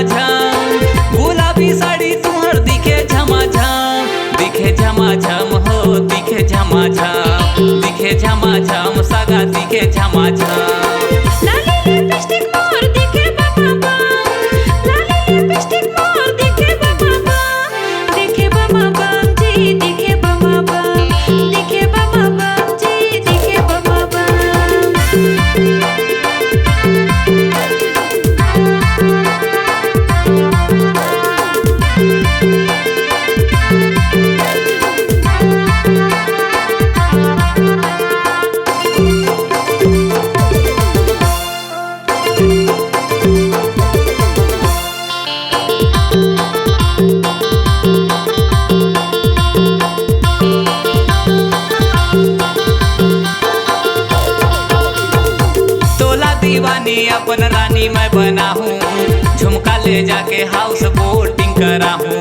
झमाझम, गुलाबी साड़ी तुहर दिखे झमाझम, दिखे झमाझम हो दिखे झमाझम, दिखे झमाझम सगा दिखे झमाझम। लाली लिपस्टिक मोर दिखे बम बम, लाली लिपस्टिक मोर दिखे बम बम, दिखे बम बम जी दिखे बम बम, दिखे बम बम जी दिखे बम बम। दीवानी अपन रानी मैं बना हूँ, झुमका ले जाके हाउस बोटिंग करा हूँ।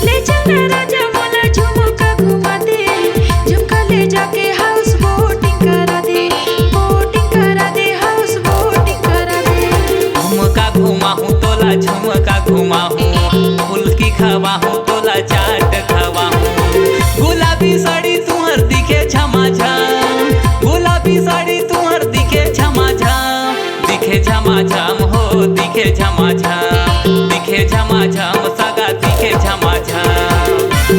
ले चल राजा मोला झुमका घुमा दे, झुमका ले जाके हाउस बोटिंग करा दे, बोटिंग करा दे हाउस बोटिंग करा दे। झुमका घुमा हूँ तोला झुमका घुमा हूँ, फुल्की खवा हूँ तोला चाट खवा हूँ। गुलाबी साड़ी तुहर दिखे झमाझम, गुलाबी साड़ी तुहर दिखे झमाझम, दिखे झमाझम हो दिखे झमाझम, दिखे झमाझम सगा दिखे झमाझम।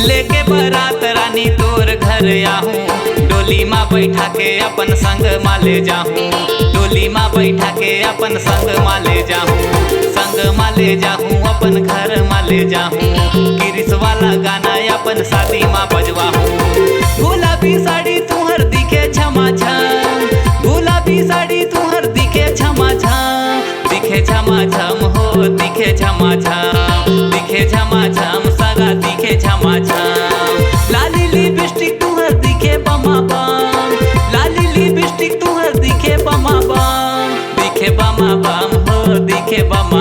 लेके बारात रानी तोर घर आहूँ, डोली माँ बैठा के अपन संग माँ ले जाहूँ, डोली माँ बैठा के अपन संग माँ ले जाहूँ, संग माँ ले जाहूँ अपन घर माँ ले जाहूँ। किरिस वाला गाना अपन शादी माँ बजवाहूँ। गुलाबी साड़ी तुहर दिखे झमाझम, गुलाबी साड़ी तुहर दिखे झमाझम, दिखे झमाझम हो दिखे झमाझम, दिखे झमाझम सगा दिखे झमाझम। लाली लिपस्टिक तुहर दिखे बमा बम, लाली लिपस्टिक तुहर दिखे बमा बम, दिखे बमा बम हो दिखे बमा